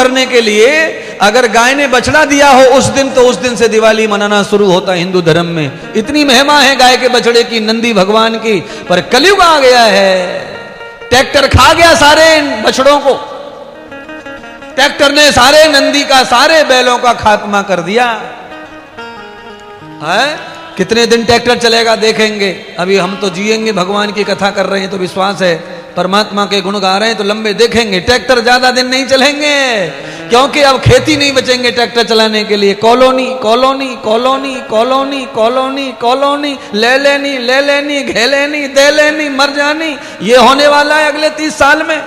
करने के लिए अगर गाय ने बछड़ा दिया हो उस दिन, तो उस दिन से दिवाली मनाना शुरू होता है हिंदू धर्म में। इतनी महिमा है गाय के बछड़े की, नंदी भगवान की। पर कलयुग आ गया है, ट्रैक्टर खा गया सारे बछड़ों को। ट्रैक्टर ने सारे नंदी का, सारे बैलों का खात्मा कर दिया है। कितने दिन ट्रैक्टर चलेगा देखेंगे। अभी हम तो जिएंगे, भगवान की कथा कर रहे हैं तो विश्वास है, परमात्मा के गुण गा रहे हैं तो लंबे देखेंगे। ट्रैक्टर ज्यादा दिन नहीं चलेंगे, क्योंकि अब खेती नहीं बचेंगे ट्रैक्टर चलाने के लिए। Colony colony colony colony colony colony, ले लेनी घे लेनी, दे लेनी, मर जानी, ये होने वाला है अगले 30 साल में।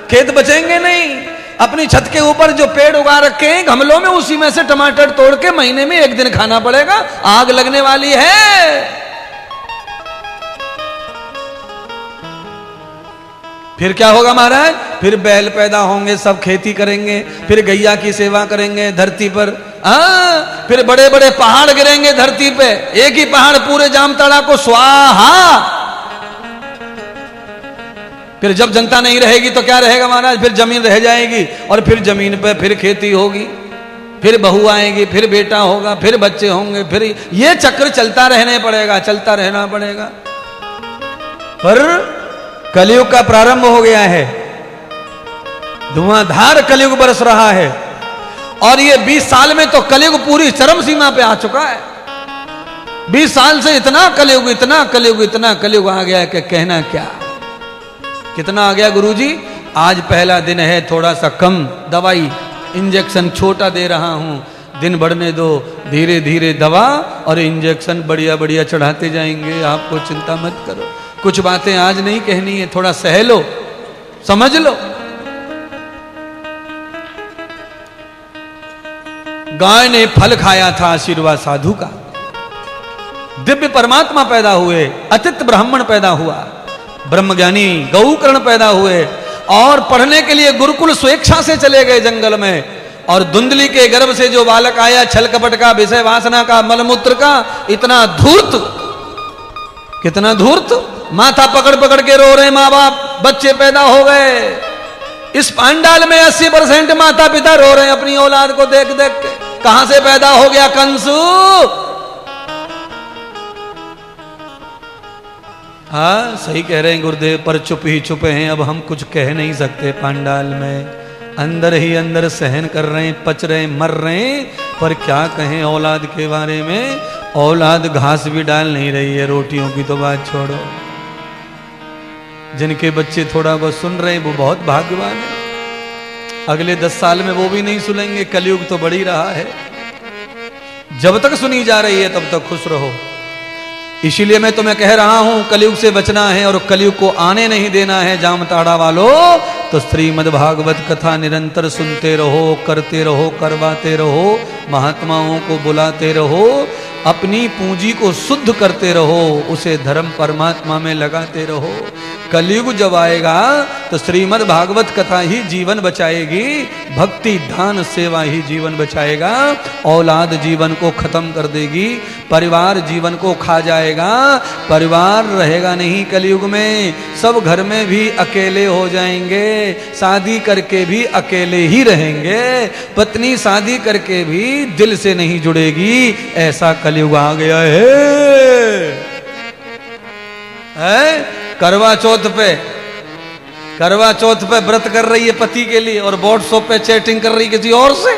खेत बचेंगे नहीं। अपनी छत के ऊपर जो पेड़ उगा रखे हैं गमलों में, उसी में से टमाटर तोड़ के महीने में 1 दिन खाना पड़ेगा। आग लगने वाली है। फिर क्या होगा महाराज? फिर बैल पैदा होंगे, सब खेती करेंगे, फिर गैया की सेवा करेंगे धरती पर। फिर बड़े बड़े पहाड़ गिरेंगे धरती पे। एक ही पहाड़ पूरे जामताड़ा को स्वाहा। फिर जब जनता नहीं रहेगी तो क्या रहेगा महाराज? फिर जमीन रह जाएगी, और फिर जमीन पे फिर खेती होगी, फिर बहू आएगी, फिर बेटा होगा, फिर बच्चे होंगे, फिर ये चक्र चलता रहने पड़ेगा, चलता रहना पड़ेगा। पर कलयुग का प्रारंभ हो गया है, धुआंधार कलयुग बरस रहा है। और ये 20 साल में तो कलयुग पूरी चरम सीमा पे आ चुका है। 20 साल से इतना कलयुग, इतना कलयुग, इतना कलयुग आ गया कि कहना क्या। कितना आ गया गुरुजी? आज पहला दिन है, थोड़ा सा कम दवाई इंजेक्शन छोटा दे रहा हूं, दिन बढ़ने दो, धीरे धीरे दवा और इंजेक्शन बढ़िया बढ़िया चढ़ाते जाएंगे, आपको चिंता मत करो। कुछ बातें आज नहीं कहनी है, थोड़ा सह लो, समझ लो। गाय ने फल खाया था आशीर्वाद साधु का, दिव्य परमात्मा पैदा हुए, अतित ब्राह्मण पैदा हुआ, ब्रह्मज्ञानी गौकर्ण पैदा हुए, और पढ़ने के लिए गुरुकुल स्वेच्छा से चले गए जंगल में। और धुंधली के गर्भ से जो बालक आया, छल कपट का, विषय वासना का, मलमूत्र का, इतना धूर्त, कितना धूर्त। माथा पकड़ पकड़ के रो रहे माँ बाप, बच्चे पैदा हो गए। इस पांडाल में 80% माता पिता रो रहे हैं अपनी औलाद को देख देख के। कहां से पैदा हो गया कंसु? हाँ सही कह रहे हैं गुरुदेव, पर चुप ही चुप हैं, अब हम कुछ कह नहीं सकते। पांडाल में अंदर ही अंदर सहन कर रहे हैं, पच रहे हैं, मर रहे हैं, पर क्या कहें औलाद के बारे में। औलाद घास भी डाल नहीं रही है, रोटियों की तो बात छोड़ो। जिनके बच्चे थोड़ा बहुत सुन रहे हैं वो बहुत भाग्यवान है। अगले 10 साल में वो भी नहीं सुनेंगे, कलयुग तो बढ़ ही रहा है। जब तक सुनी जा रही है तब तक खुश रहो। इसीलिए मैं तुम्हें कह रहा हूं, कलयुग से बचना है और कलयुग को आने नहीं देना है जामताड़ा वालों। तो श्रीमद् भागवत कथा निरंतर सुनते रहो, करते रहो, करवाते रहो, महात्माओं को बुलाते रहो, अपनी पूंजी को शुद्ध करते रहो, उसे धर्म परमात्मा में लगाते रहो। कलयुग जब आएगा तो श्रीमद् भागवत कथा ही जीवन बचाएगी, भक्ति दान सेवा ही जीवन बचाएगा। औलाद जीवन को खत्म कर देगी, परिवार जीवन को खा जाएगा, परिवार रहेगा नहीं कलयुग में। सब घर में भी अकेले हो जाएंगे, शादी करके भी अकेले ही रहेंगे, पत्नी शादी करके भी दिल से नहीं जुड़ेगी। ऐसा कलयुग आ गया है? करवा चौथ पे व्रत कर रही है पति के लिए, और व्हाट्सएप पे चैटिंग कर रही किसी और से।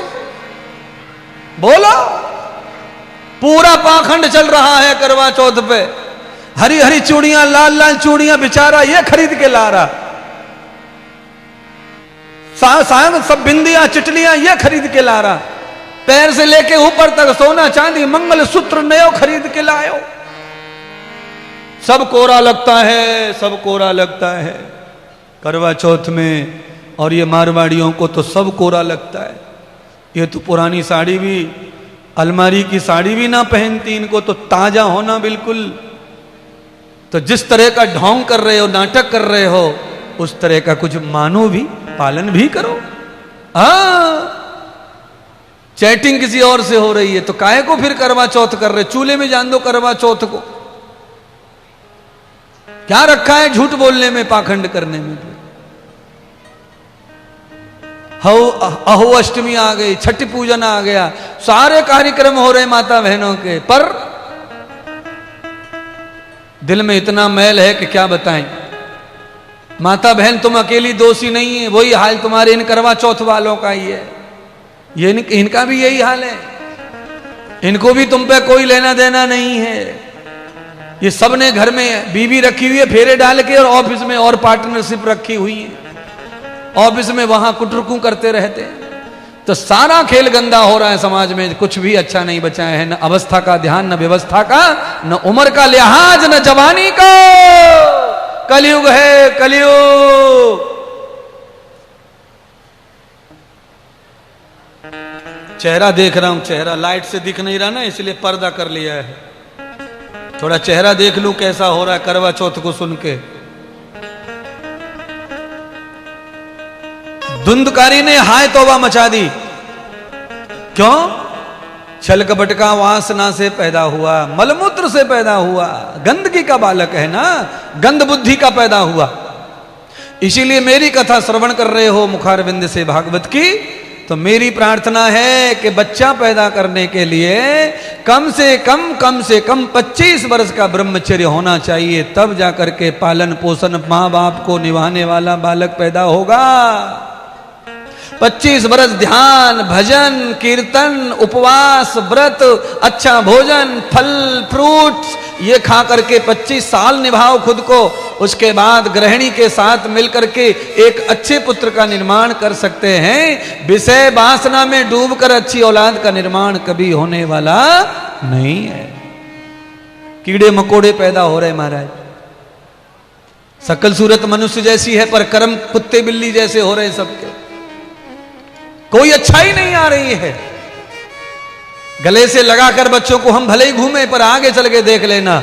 बोलो, पूरा पाखंड चल रहा है करवा चौथ पे। हरी हरी चूड़ियां, लाल लाल चूड़ियां बेचारा ये खरीद के ला रहा, सायं सब बिंदियां चिटलियां ये खरीद के ला रहा, पैर से लेके ऊपर तक सोना चांदी मंगल सूत्र नयो खरीद के लायो। सब कोरा लगता है, सब कोरा लगता है करवा चौथ में। और ये मारवाड़ियों को तो सब कोरा लगता है। ये तो पुरानी साड़ी भी, अलमारी की साड़ी भी ना पहनती, इनको तो ताजा होना बिल्कुल। तो जिस तरह का ढोंग कर रहे हो, नाटक कर रहे हो, उस तरह का कुछ मानो भी, पालन भी करो। चैटिंग किसी और से हो रही है तो काहे को फिर करवा चौथ कर रहे? चूल्हे में जान दो करवा चौथ को। क्या रखा है झूठ बोलने में, पाखंड करने में? अहो अष्टमी आ गई, छठ पूजन आ गया, सारे कार्यक्रम हो रहे माता बहनों के, पर दिल में इतना मैल है कि क्या बताएं। माता बहन तुम अकेली दोषी नहीं है, वही हाल तुम्हारे इन करवा चौथ वालों का ही है, ये इनका भी यही हाल है, इनको भी तुम पे कोई लेना देना नहीं है। ये सब ने घर में बीवी रखी हुई है फेरे डाल के, और ऑफिस में और पार्टनरशिप रखी हुई है, ऑफिस में वहां कुटरुकू करते रहते हैं। तो सारा खेल गंदा हो रहा है समाज में, कुछ भी अच्छा नहीं बचा है, न अवस्था का ध्यान, न व्यवस्था का, न उम्र का लिहाज, न जवानी का। कलयुग है कलयुग। चेहरा देख रहा हूं, चेहरा लाइट से दिख नहीं रहा ना, इसलिए पर्दा कर लिया है, थोड़ा चेहरा देख लूं कैसा हो रहा है करवा चौथ को सुन के। धुंधकारी ने हाय तौबा मचा दी। क्यों? छल कपट का वासना से पैदा हुआ, मलमूत्र से पैदा हुआ, गंदगी का बालक है ना, गंद बुद्धि का पैदा हुआ। इसीलिए मेरी कथा श्रवण कर रहे हो मुखारविंद से भागवत की, तो मेरी प्रार्थना है कि बच्चा पैदा करने के लिए कम से कम 25 वर्ष का ब्रह्मचर्य होना चाहिए, तब जाकर के पालन पोषण माँ बाप को निभाने वाला बालक पैदा होगा। 25 वर्ष ध्यान, भजन, कीर्तन, उपवास, व्रत, अच्छा भोजन, फल फ्रूट्स ये खा करके 25 साल निभाओ खुद को, उसके बाद गृहिणी के साथ मिलकर के एक अच्छे पुत्र का निर्माण कर सकते हैं। विषय वासना में डूबकर अच्छी औलाद का निर्माण कभी होने वाला नहीं है। कीड़े मकोड़े पैदा हो रहे महाराज, सकल सूरत मनुष्य जैसी है पर कर्म कुत्ते बिल्ली जैसे हो रहे सबके, कोई अच्छाई नहीं आ रही है। गले से लगाकर बच्चों को हम भले ही घूमे, पर आगे चल के देख लेना,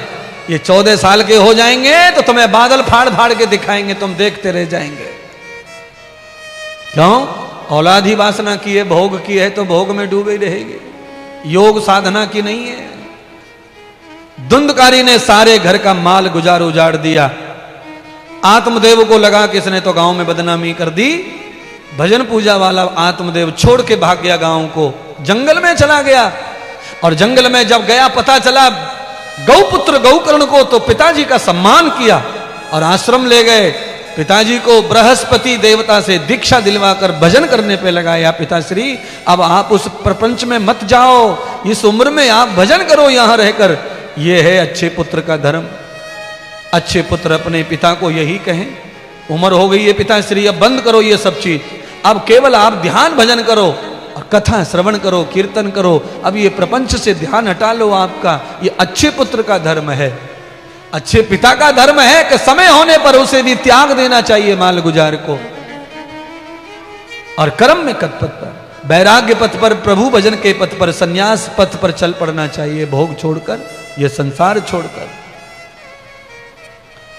ये 14 साल के हो जाएंगे तो तुम्हें बादल फाड़ फाड़ के दिखाएंगे, तुम देखते रह जाएंगे। क्यों? औलाद ही वासना की है, भोग की है, तो भोग में डूबे रहेगी, योग साधना की नहीं है। धुंधकारी ने सारे घर का माल गुजार उजाड़ दिया। आत्मदेव को लगा कि इसने तो गांव में बदनामी कर दी। भजन पूजा वाला आत्मदेव छोड़ के भाग गया गांव को, जंगल में चला गया। और जंगल में जब गया पता चला गौपुत्र गौकर्ण को, तो पिताजी का सम्मान किया और आश्रम ले गए। पिताजी को बृहस्पति देवता से दीक्षा दिलवाकर भजन करने पे लगाया। पिताश्री अब आप उस प्रपंच में मत जाओ, इस उम्र में आप भजन करो यहां रहकर, ये है अच्छे पुत्र का धर्म। अच्छे पुत्र अपने पिता को यही कहें, उम्र हो गई है पिताश्री, अब बंद करो ये सब चीज, अब केवल आप ध्यान भजन करो और कथा श्रवण करो, कीर्तन करो, अब ये प्रपंच से ध्यान हटा लो आपका। ये अच्छे पुत्र का धर्म है, अच्छे पिता का धर्म है कि समय होने पर उसे भी त्याग देना चाहिए माल गुजार को, और कर्म में पथ पर, वैराग्य पथ पर, प्रभु भजन के पथ पर, संन्यास पथ पर चल पड़ना चाहिए, भोग छोड़कर, यह संसार छोड़कर।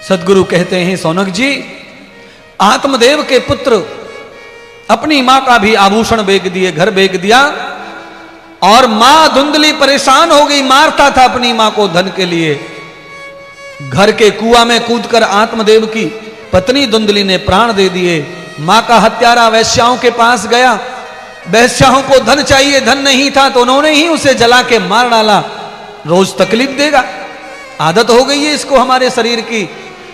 सदगुरु कहते हैं सौनक जी, आत्मदेव के पुत्र अपनी मां का भी आभूषण बेच दिए, घर बेच दिया, और मां धुंधली परेशान हो गई, मारता था अपनी मां को धन के लिए। घर के कुआं में कूदकर आत्मदेव की पत्नी धुंधली ने प्राण दे दिए। मां का हत्यारा वैश्याओं के पास गया, वैश्याओं को धन चाहिए, धन नहीं था तो उन्होंने ही उसे जला के मार डाला। रोज तकलीफ देगा, आदत हो गई है इसको हमारे शरीर की,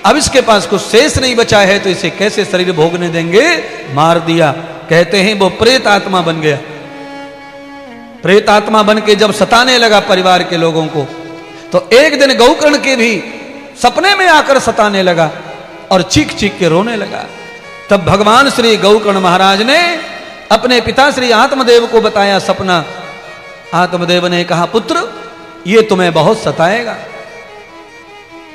अब इसके पास कुछ शेष नहीं बचा है तो इसे कैसे शरीर भोगने देंगे, मार दिया। कहते हैं वो प्रेत आत्मा बन गया। प्रेत आत्मा बन के जब सताने लगा परिवार के लोगों को, तो एक दिन गौकर्ण के भी सपने में आकर सताने लगा और चीख चीख के रोने लगा। तब भगवान श्री गौकर्ण महाराज ने अपने पिता श्री आत्मदेव को बताया सपना। आत्मदेव ने कहा, पुत्र ये तुम्हें बहुत सताएगा,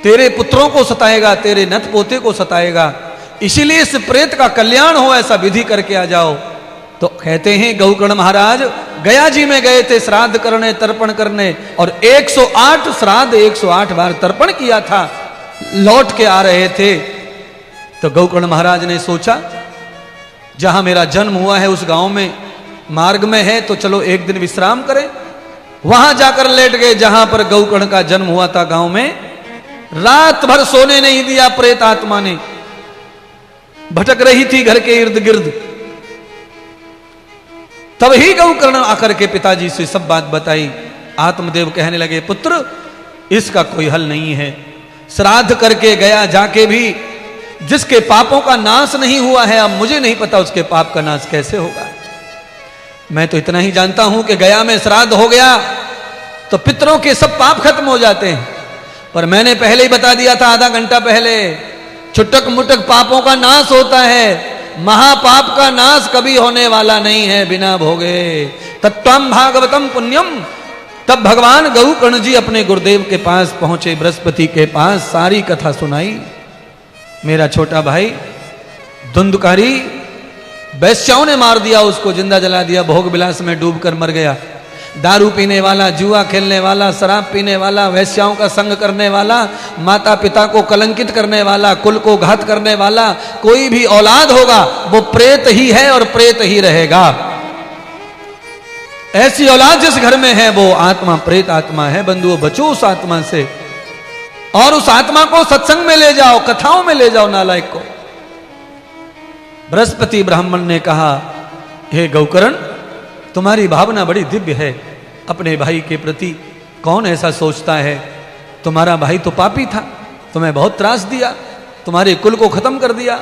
तेरे पुत्रों को सताएगा, तेरे नत पोते को सताएगा, इसीलिए इस प्रेत का कल्याण हो ऐसा विधि करके आ जाओ। तो कहते हैं गौकर्ण महाराज गया जी में गए थे श्राद्ध करने, तर्पण करने, और 108 श्राद्ध 108 बार तर्पण किया था। लौट के आ रहे थे तो गौकर्ण महाराज ने सोचा, जहां मेरा जन्म हुआ है उस गांव में मार्ग में है, तो चलो एक दिन विश्राम करें। वहां जाकर लेट गए जहां पर गौकर्ण का जन्म हुआ था गांव में। रात भर सोने नहीं दिया प्रेत आत्मा ने, भटक रही थी घर के इर्द गिर्द। तब ही गौकर्ण आकर के पिताजी से सब बात बताई। आत्मदेव कहने लगे, पुत्र इसका कोई हल नहीं है। श्राद्ध करके गया, जाके भी जिसके पापों का नाश नहीं हुआ है, अब मुझे नहीं पता उसके पाप का नाश कैसे होगा। मैं तो इतना ही जानता हूं कि गया में श्राद्ध हो गया तो पितरों के सब पाप खत्म हो जाते हैं। पर मैंने पहले ही बता दिया था, आधा घंटा पहले, छुटक मुटक पापों का नाश होता है, महापाप का नाश कभी होने वाला नहीं है बिना भोगे। तत्वम भागवतम पुण्यम। तब भगवान गौकर्ण जी अपने गुरुदेव के पास पहुंचे, बृहस्पति के पास सारी कथा सुनाई। मेरा छोटा भाई धुंधकारी वैश्याओं ने मार दिया, उसको जिंदा जला दिया, भोग विलास में डूबकर मर गया। दारू पीने वाला, जुआ खेलने वाला, शराब पीने वाला, वैश्याओं का संग करने वाला, माता पिता को कलंकित करने वाला, कुल को घात करने वाला, कोई भी औलाद होगा वो प्रेत ही है और प्रेत ही रहेगा। ऐसी औलाद जिस घर में है वो आत्मा प्रेत आत्मा है। बंधुओं, बचो उस आत्मा से और उस आत्मा को सत्संग में ले जाओ, कथाओं में ले जाओ नालायक को। बृहस्पति ब्राह्मण ने कहा, हे गौकर्ण, तुम्हारी भावना बड़ी दिव्य है अपने भाई के प्रति। कौन ऐसा सोचता है? तुम्हारा भाई तो पापी था, तुम्हें बहुत त्रास दिया, तुम्हारे कुल को खत्म कर दिया,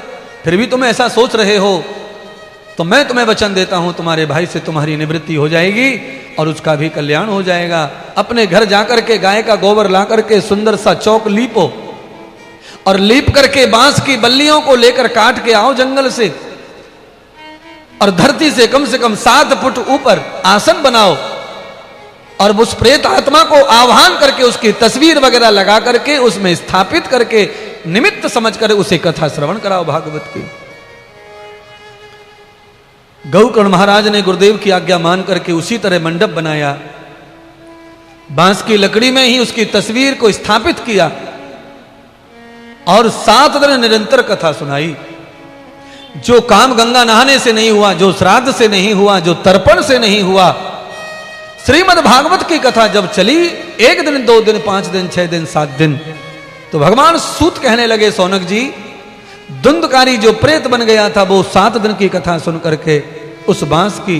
फिर भी तुम ऐसा सोच रहे हो। तो मैं तुम्हें वचन देता हूं, तुम्हारे भाई से तुम्हारी निवृत्ति हो जाएगी और उसका भी कल्याण हो जाएगा। अपने घर जाकर के गाय का गोबर ला करके सुंदर सा चौक लीपो और लीप करके बांस की बल्लियों को लेकर काट के आओ जंगल से, और धरती से कम 7 फुट ऊपर आसन बनाओ और उस प्रेत आत्मा को आह्वान करके उसकी तस्वीर वगैरह लगा करके उसमें स्थापित करके निमित्त समझकर उसे कथा श्रवण कराओ भागवत की। गौकर्ण महाराज ने गुरुदेव की आज्ञा मान करके उसी तरह मंडप बनाया, बांस की लकड़ी में ही उसकी तस्वीर को स्थापित किया और 7 दिन निरंतर कथा सुनाई। जो काम गंगा नहाने से नहीं हुआ, जो श्राद्ध से नहीं हुआ, जो तर्पण से नहीं हुआ, श्रीमद् भागवत की कथा जब चली 1 दिन 2 दिन 5 दिन 6 दिन 7 दिन, तो भगवान सूत कहने लगे, सौनक जी, धुंधकारी जो प्रेत बन गया था वो 7 दिन की कथा सुन करके उस बांस की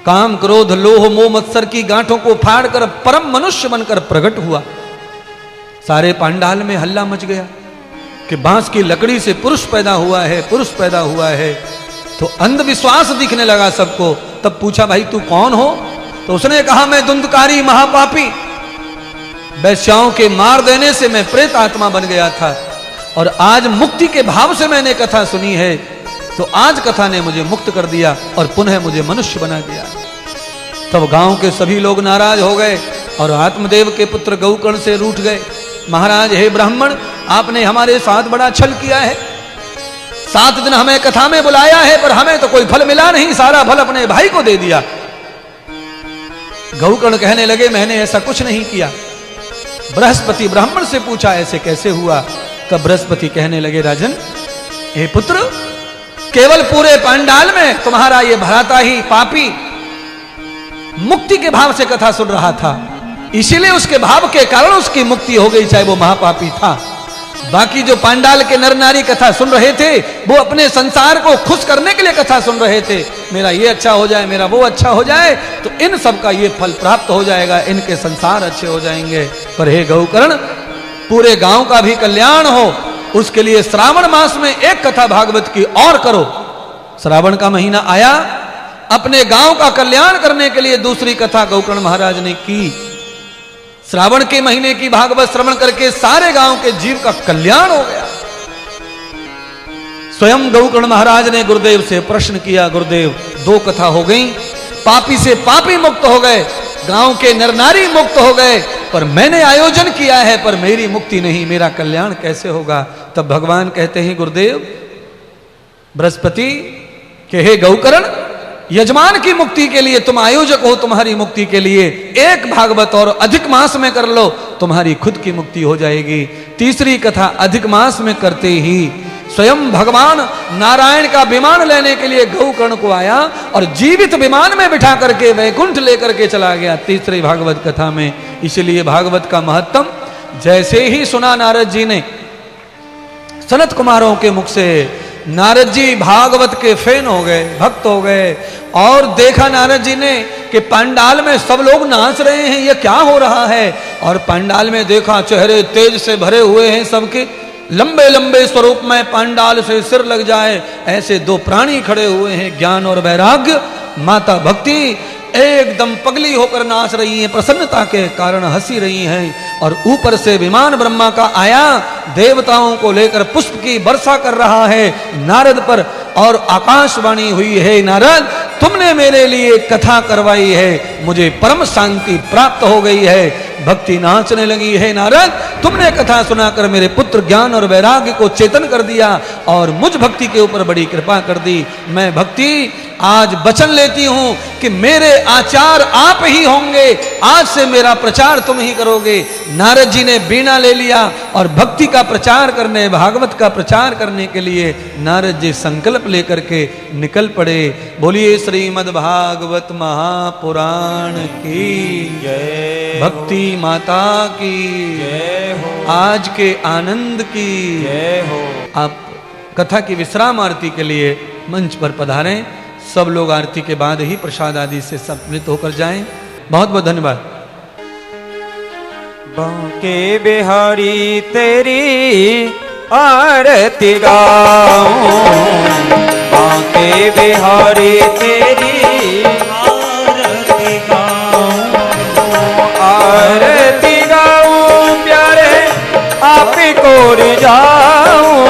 काम क्रोध लोह मोह मत्सर की गांठों को फाड़कर परम मनुष्य बनकर प्रकट हुआ। सारे पांडाल में हल्ला मच गया कि बांस की लकड़ी से पुरुष पैदा हुआ है, पुरुष पैदा हुआ है। तो अंधविश्वास दिखने लगा सबको। तब पूछा, भाई तू कौन हो? तो उसने कहा, मैं धुंधकारी महापापी, वैश्याओं के मार देने से मैं प्रेत आत्मा बन गया था और आज मुक्ति के भाव से मैंने कथा सुनी है, तो आज कथा ने मुझे मुक्त कर दिया और पुनः मुझे मनुष्य बना दिया। तब गांव के सभी लोग नाराज हो गए और आत्मदेव के पुत्र गौकर्ण से रूठ गए। महाराज, हे ब्राह्मण, आपने हमारे साथ बड़ा छल किया है। 7 दिन हमें कथा में बुलाया है पर हमें तो कोई फल मिला नहीं, सारा फल अपने भाई को दे दिया। गौकर्ण कहने लगे, मैंने ऐसा कुछ नहीं किया। बृहस्पति ब्राह्मण से पूछा, ऐसे कैसे हुआ? तब बृहस्पति कहने लगे, राजन, हे पुत्र, केवल पूरे पांडाल में तुम्हारा ये भ्राता ही पापी मुक्ति के भाव से कथा सुन रहा था, इसीलिए उसके भाव के कारण उसकी मुक्ति हो गई, चाहे वो महापापी था। बाकी जो पांडाल के नर नारी कथा सुन रहे थे वो अपने संसार को खुश करने के लिए कथा सुन रहे थे, मेरा ये अच्छा हो जाए, मेरा वो अच्छा हो जाए, तो इन सब का ये फल प्राप्त हो जाएगा, इनके संसार अच्छे हो जाएंगे। पर हे गौकर्ण, पूरे गांव का भी कल्याण हो, उसके लिए श्रावण मास में एक कथा भागवत की और करो। श्रावण का महीना आया, अपने गांव का कल्याण करने के लिए दूसरी कथा गौकर्ण महाराज ने की। श्रावण के महीने की भागवत श्रवण करके सारे गांव के जीव का कल्याण हो गया। स्वयं गौकर्ण महाराज ने गुरुदेव से प्रश्न किया, गुरुदेव 2 कथा हो गई, पापी से पापी मुक्त हो गए, गांव के नर नारी मुक्त हो गए, पर मैंने आयोजन किया है पर मेरी मुक्ति नहीं, मेरा कल्याण कैसे होगा? तब भगवान कहते हैं, गुरुदेव बृहस्पति के, हे गौकर्ण, यजमान की मुक्ति के लिए तुम आयोजक हो, तुम्हारी मुक्ति के लिए एक भागवत और अधिक मास में कर लो, तुम्हारी खुद की मुक्ति हो जाएगी। तीसरी कथा अधिक मास में करते ही स्वयं भगवान नारायण का विमान लेने के लिए गौकर्ण को आया और जीवित विमान में बिठा करके वैकुंठ लेकर के चला गया तीसरी भागवत कथा में। इसलिए भागवत का महत्व जैसे ही सुना नारद जी ने सनत कुमारों के मुख से, नारद जी भागवत के फैन हो गए, भक्त हो गए, और देखा नारद जी ने कि पंडाल में सब लोग नाच रहे हैं, ये क्या हो रहा है। और पंडाल में देखा चेहरे तेज से भरे हुए हैं सबके, लंबे लंबे स्वरूप में पंडाल से सिर लग जाए ऐसे दो प्राणी खड़े हुए हैं, ज्ञान और वैराग्य। माता भक्ति एकदम पगली होकर नाच रही हैं, प्रसन्नता के कारण हंसी रही हैं। और ऊपर से विमान ब्रह्मा का आया, देवताओं को लेकर पुष्प की वर्षा कर रहा है नारद पर। और आकाशवाणी हुई है, नारद तुमने मेरे लिए कथा करवाई है, मुझे परम शांति प्राप्त हो गई है। भक्ति नाचने लगी है, नारद तुमने कथा सुनाकर मेरे पुत्र ज्ञान और वैराग्य को चेतन कर दिया और मुझ भक्ति के ऊपर बड़ी कृपा कर दी। मैं भक्ति आज वचन लेती हूं कि मेरे आचार आप ही होंगे, आज से मेरा प्रचार तुम ही करोगे। नारद जी ने बीणा ले लिया और भक्ति का प्रचार करने, भागवत का प्रचार करने के लिए नारद जी संकल्प लेकर के निकल पड़े। बोलिए श्रीमद् भागवत महापुराण की जय, भक्ति माता की जय हो, आज के आनंद की जय हो। आप कथा की विश्राम आरती के लिए मंच पर पधारें। सब लोग आरती के बाद ही प्रसाद आदि से सम्मिलित होकर जाएं। बहुत बहुत धन्यवाद। बांके बिहारी तेरी आरती गाऊं, बांके बिहारी तेरी आरती गाऊं, आरती गाऊं प्यारे आप को रिझाऊं,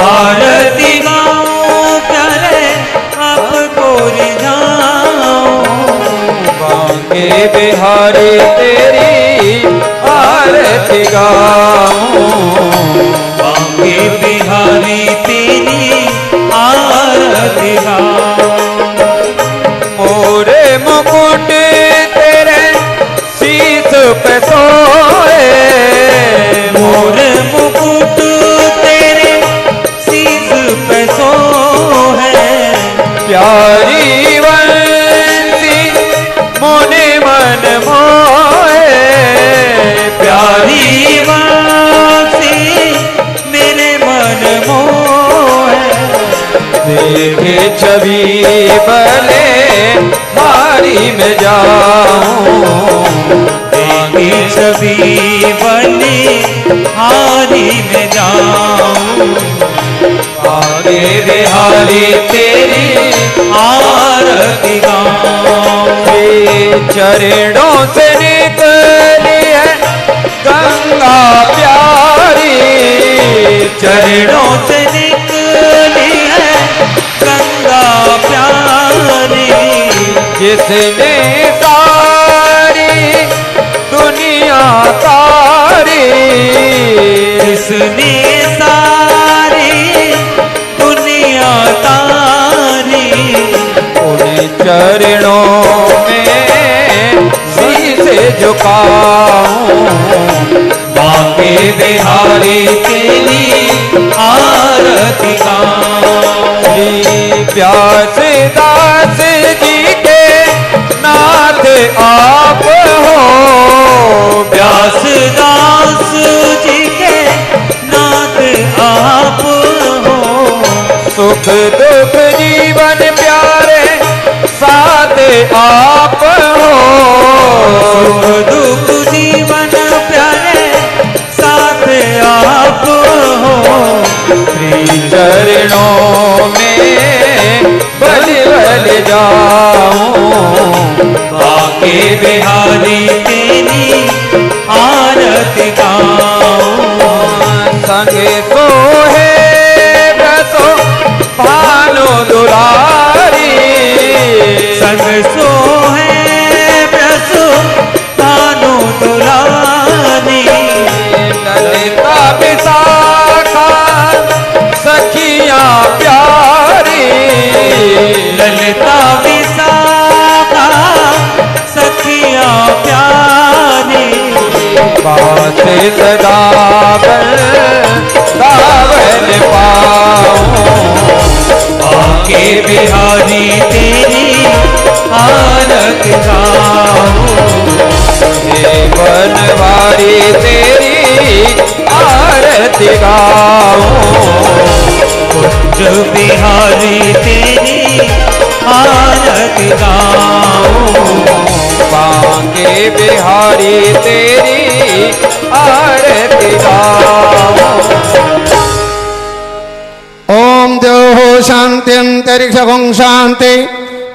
आरती गाऊं प्यारे आपको रिझाऊं, बांके बिहारी तेरी आरती गाऊं, बांके बिहारी तेरी आरती गाऊं। मोरे मुकुट तेरे शीश पे सोए, मोरे मुकुट तेरे शीश पे सोए, प्यारी बंसी मोने मन मोए, प्यारी बंसी मेरे मन मोए, देखे छवि भले हारी में जाऊं, देखे छवि भले हारी में जाऊं, आगे बिहारी तेरी आरती गाऊं। चरणों से निकली है गंगा प्यारी, चरणों से निकली है गंगा प्यारी, जिसने सारी दुनिया तारी, जिसने सारी दुनिया तारी, उन्हें चरणों में शीश झुकाऊं, बांके बिहारी तेरी आरती गाऊं। प्यास दास जी के नाथ आप हो, प्यास दास जी के नाथ आप हो, सुख दुख जीवन प्यारे साथ आप हो, सुख दुख जीवन प्यारे साथ आप हो, श्री चरणों में बलि बलि जाऊं, बांके बिहारी तेरी आरती गाऊं। संगे सोहे ब्रतो भानु दुलारी, संग सोहे ब्रतो भानु दुलारी, ललिता विशाखा सखियां प्यारी, ललिता विशाखा सखियां प्यारी, बात सदा गावन पाऊं, बांके बिहारी तेरी आरती गाऊं, हे बनवारी तेरी आरती गाऊं, कुंज बिहारी तेरी आरती गाऊं। बांके बिहारी तेरी आरती गाऊं। ओम देव शांति अंतरिक्षं शांति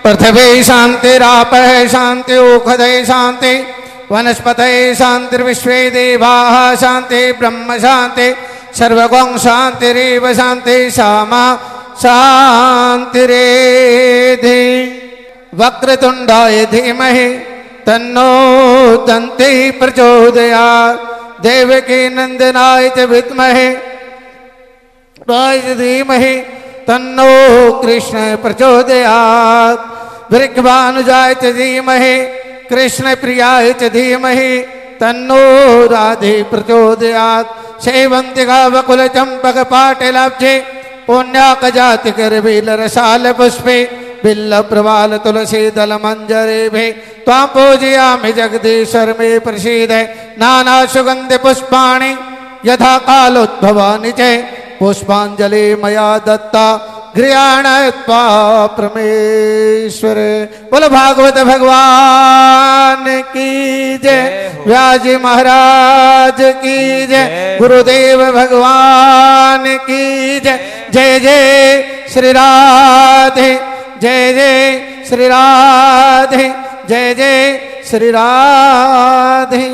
पृथ्वी शांतिरापः शांति ओषधय शांति वनस्पतये शांतिर्विश्वे देवाः शांति ब्रह्म शांति सर्वगं शांतिरेव शांति सामा शांतिरेधि। वक्रतुंडाय धीमहि तन्नो दन्तिः प्रचोदयात्। देवकी नंदनाय च विद्महे धीमहि तन्नो कृष्ण प्रचोदयात्। वृषभानुजाय च धीमहि कृष्ण प्रियाय च धीमहि तन्नो राधे प्रचोदयात्। सेवन्तिका वकुल चंपक पाटलाब्जे पुण्याकजाति करवील रसाल पुष्पे बिल्ल प्रवाल तुलसी दल मंजरे भे त्वां पूजयामि जगदीश्वर मे प्रसीद। नाना सुगंधि पुष्पाणि यथा कालोद्भवानि च पुष्पांजलि मया दत्ता गृहाणत्वा परमेश्वर। बोल भागवत भगवान की जय। व्यास जी महाराज की जय। गुरुदेव भगवान की जय। जय जय श्री राधे जय जय श्री राधे जय जय श्री राधे।